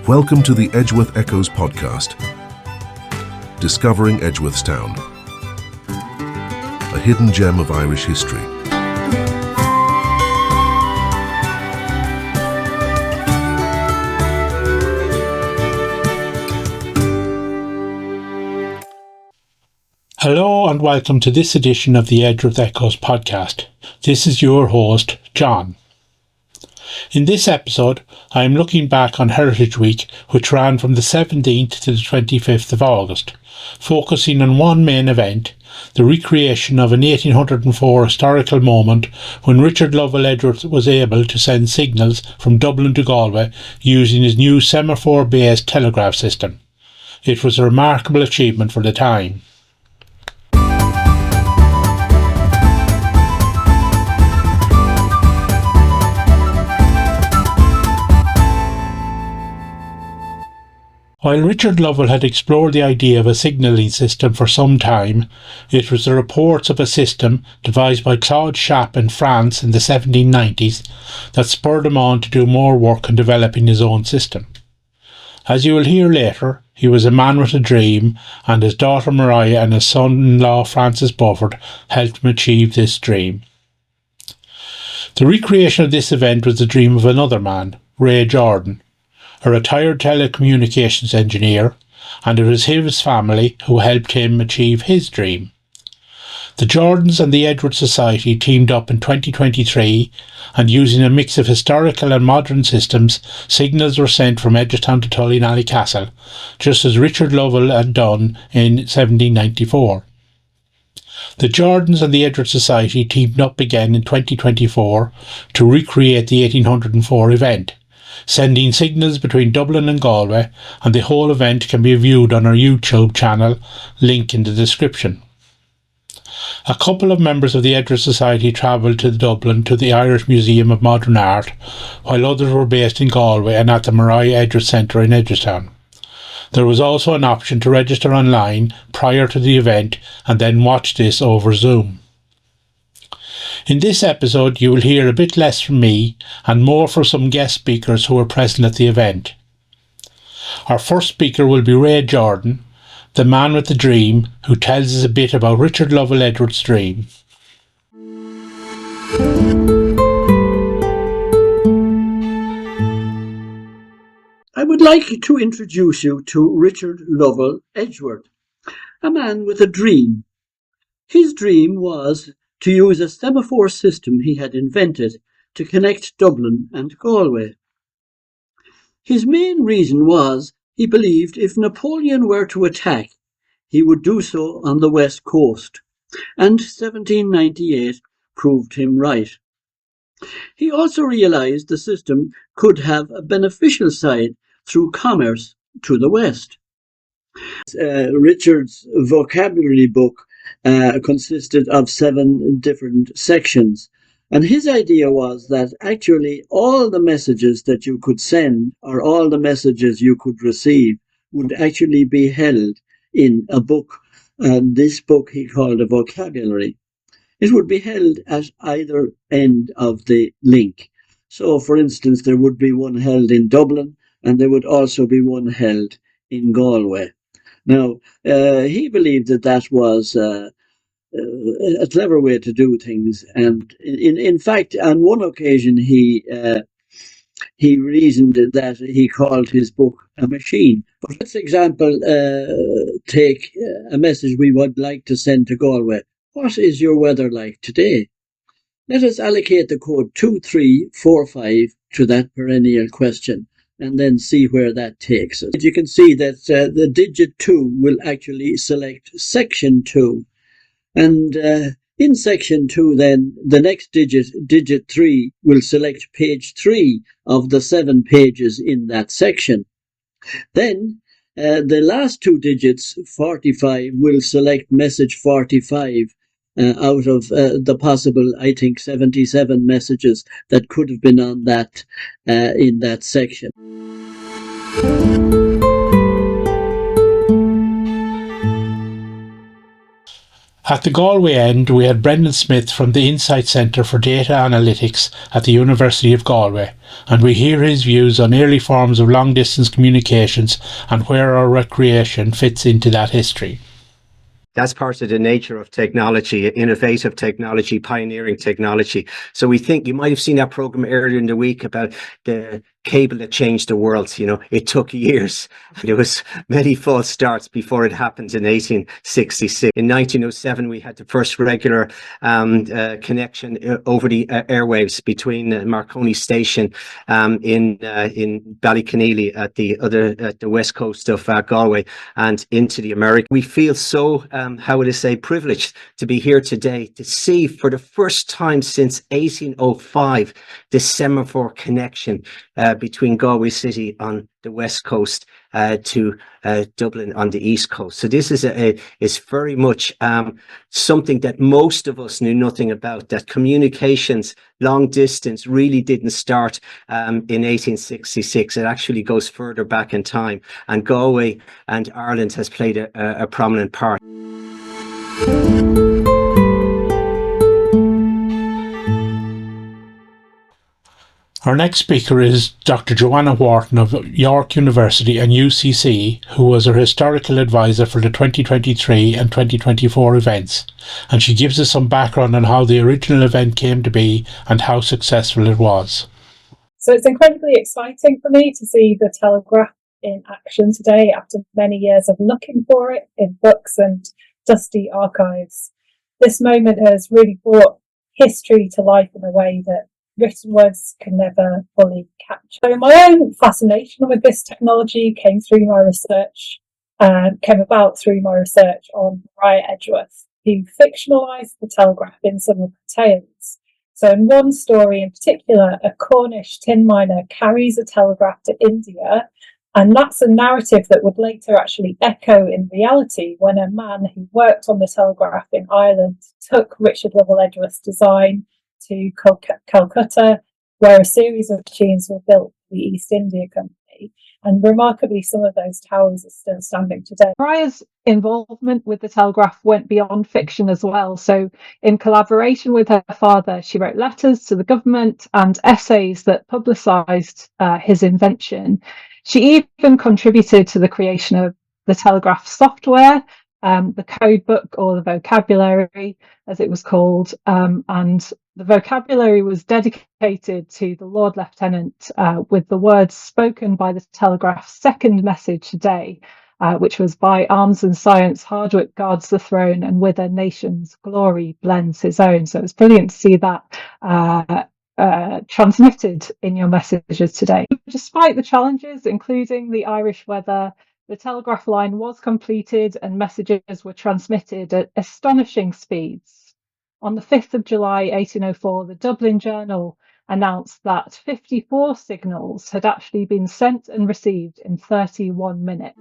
Welcome to the Edgeworth Echoes podcast, discovering Edgeworthstown, a hidden gem of Irish history. Hello and welcome to this edition of the Edgeworth Echoes podcast. This is your host, John. In this episode, I am looking back on Heritage Week, which ran from the 17th to the 25th of August, focusing on one main event, the recreation of an 1804 historical moment when Richard Lovell Edgeworth was able to send signals from Dublin to Galway using his new semaphore-based telegraph system. It was a remarkable achievement for the time. While Richard Lovell had explored the idea of a signalling system for some time, it was the reports of a system devised by Claude Chappe in France in the 1790s that spurred him on to do more work on developing his own system. As you will hear later, he was a man with a dream, and his daughter Mariah and his son-in-law Francis Beaufort helped him achieve this dream. The recreation of this event was the dream of another man, Ray Jordan, a retired telecommunications engineer, and it was his family who helped him achieve his dream. The Jordans and the Edgeworth Society teamed up in 2023, and using a mix of historical and modern systems, signals were sent from Edgeworthstown to Tullynally Castle, just as Richard Lovell had done in 1794. The Jordans and the Edgeworth Society teamed up again in 2024 to recreate the 1804 event, sending signals between Dublin and Galway, and the whole event can be viewed on our YouTube channel, link in the description. A couple of members of the Edgeworth Society travelled to Dublin to the Irish Museum of Modern Art, while others were based in Galway and at the Mariah Edgeworth Centre in Edgeworthstown. There was also an option to register online prior to the event and then watch this over Zoom. In this episode, you will hear a bit less from me and more from some guest speakers who were present at the event. Our first speaker will be Ray Jordan, the man with the dream, who tells us a bit about Richard Lovell Edgeworth's dream. I would like to introduce you to Richard Lovell Edgeworth, a man with a dream. His dream was to use a semaphore system he had invented to connect Dublin and Galway. His main reason was he believed if Napoleon were to attack, he would do so on the west coast, and 1798 proved him right. He also realised the system could have a beneficial side through commerce to the west. Richard's vocabulary book consisted of 7 different sections, and his idea was that actually all the messages that you could send or all the messages you could receive would actually be held in a book, and this book he called a vocabulary. It would be held at either end of the link. So, for instance, there would be one held in Dublin, and there would also be one held in Galway. Now, he believed that that was a clever way to do things, and in fact, on one occasion he reasoned that he called his book a machine. But let's example, take a message we would like to send to Galway. What is your weather like today? Let us allocate the code 2345 to that perennial question, and then see where that takes us. You can see that the digit 2 will actually select section 2. And in section 2 then, the next digit 3, will select page 3 of the 7 pages in that section. Then the last 2 digits, 45, will select message 45 out of the possible, I think, 77 messages that could have been on that in that section. At the Galway end, we had Brendan Smith from the Insight Centre for Data Analytics at the University of Galway, and we hear his views on early forms of long-distance communications and where our recreation fits into that history. That's part of the nature of technology, innovative technology, pioneering technology. So we think you might have seen that program earlier in the week about the cable that changed the world. You know, it took years. There was many false starts before it happened in 1866. In 1907, we had the first regular connection over the airwaves between Marconi Station in Ballyconneely at the west coast of Galway and into the America. We feel so privileged to be here today to see for the first time since 1805 the semaphore connection between Galway City on the west coast to Dublin on the east coast. So this is very much something that most of us knew nothing about, that communications long distance really didn't start in 1866. It actually goes further back in time, and Galway and Ireland has played a prominent part. Our next speaker is Dr. Joanna Wharton of York University and UCC, who was our historical advisor for the 2023 and 2024 events, and she gives us some background on how the original event came to be and how successful it was. So it's incredibly exciting for me to see the Telegraph in action today after many years of looking for it in books and dusty archives. This moment has really brought history to life in a way that written words can never fully capture. So my own fascination with this technology came about through my research on Maria Edgeworth, who fictionalised the telegraph in some of her tales. So in one story in particular, a Cornish tin miner carries a telegraph to India, and that's a narrative that would later actually echo in reality when a man who worked on the telegraph in Ireland took Richard Lovell Edgeworth's design to Calcutta, where a series of machines were built for the East India Company. And remarkably, some of those towers are still standing today. Maria's involvement with the telegraph went beyond fiction as well. So in collaboration with her father, she wrote letters to the government and essays that publicised his invention. She even contributed to the creation of the telegraph software, the code book, or the vocabulary, as it was called, and the vocabulary was dedicated to the Lord Lieutenant with the words spoken by the Telegraph's second message today, which was, "By arms and science, Hardwick guards the throne, and with a nation's glory blends his own." So it's brilliant to see that transmitted in your messages today. Despite the challenges, including the Irish weather, the telegraph line was completed and messages were transmitted at astonishing speeds. On the 5th of July 1804, the Dublin Journal announced that 54 signals had actually been sent and received in 31 minutes.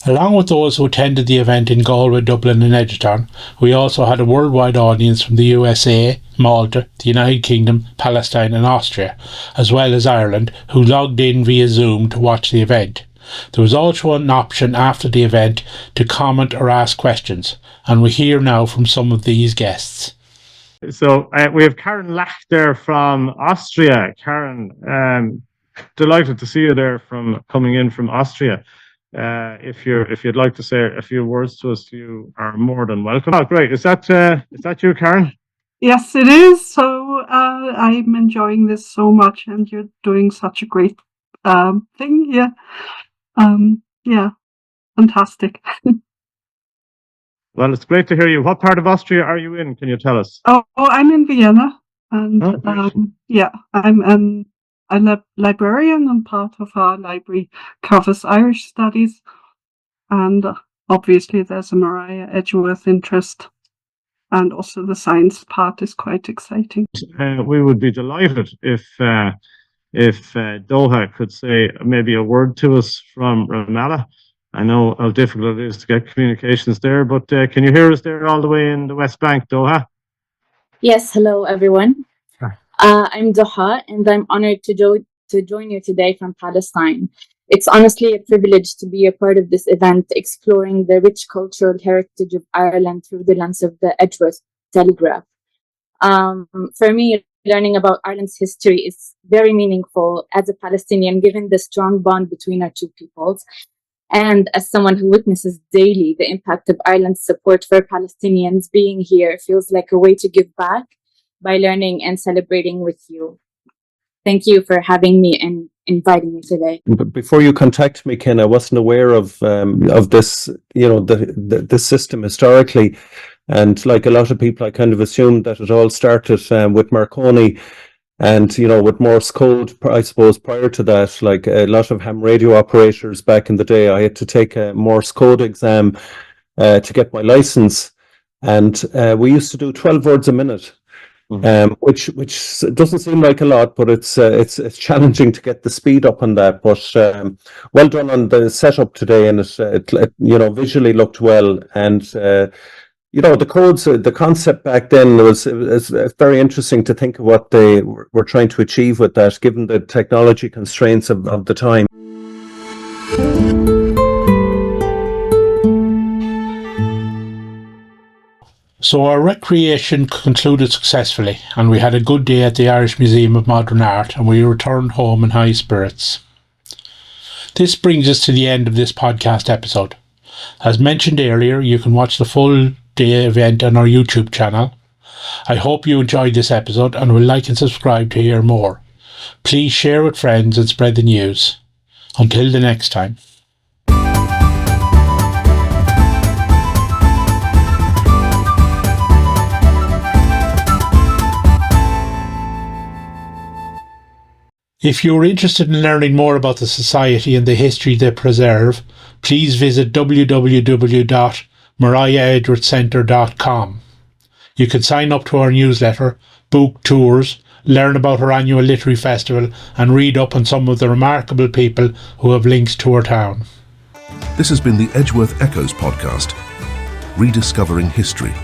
Along with those who attended the event in Galway, Dublin and Edgerton, we also had a worldwide audience from the USA, Malta, the United Kingdom, Palestine and Austria, as well as Ireland, who logged in via Zoom to watch the event. There was also an option after the event to comment or ask questions, and we hear now from some of these guests. So we have Karen Lach there from Austria. Karen, delighted to see you there coming in from Austria. If you'd like to say a few words to us, you are more than welcome. Oh, great! Is that you, Karen? Yes, it is. So I'm enjoying this so much, and you're doing such a great thing here. Yeah, fantastic. Well, it's great to hear you. What part of Austria are you in? Can you tell us? Oh, I'm in Vienna, and yeah, I'm a librarian, and part of our library covers Irish studies, and obviously there's a Maria Edgeworth interest, and also the science part is quite exciting. We would be delighted if Doha could say maybe a word to us from Ramallah. I know how difficult it is to get communications there, but can you hear us there all the way in the West Bank, Doha? Yes, hello everyone. I'm Doha, and I'm honored to join you today from Palestine. It's honestly a privilege to be a part of this event, exploring the rich cultural heritage of Ireland through the lens of the Edgeworth Telegraph. For me, learning about Ireland's history is very meaningful as a Palestinian, given the strong bond between our two peoples. And as someone who witnesses daily the impact of Ireland's support for Palestinians, being here feels like a way to give back by learning and celebrating with you. Thank you for having me and inviting me today. But before you contact me, Ken, I wasn't aware of this, this system historically. And like a lot of people, I kind of assumed that it all started with Marconi and, with Morse code, I suppose, prior to that. Like a lot of ham radio operators back in the day, I had to take a Morse code exam to get my license. And we used to do 12 words a minute. Which doesn't seem like a lot, but it's challenging to get the speed up on that. But well done on the setup today, and it visually looked well. And the codes, the concept back then was very interesting to think of what they were trying to achieve with that, given the technology constraints of the time. So our recreation concluded successfully, and we had a good day at the Irish Museum of Modern Art, and we returned home in high spirits. This brings us to the end of this podcast episode. As mentioned earlier, you can watch the full day event on our YouTube channel. I hope you enjoyed this episode and will like and subscribe to hear more. Please share with friends and spread the news. Until the next time. If you are interested in learning more about the Society and the history they preserve, please visit www.mariaedgeworthcentre.com. You can sign up to our newsletter, book tours, learn about our annual literary festival, and read up on some of the remarkable people who have links to our town. This has been the Edgeworth Echoes podcast, rediscovering history.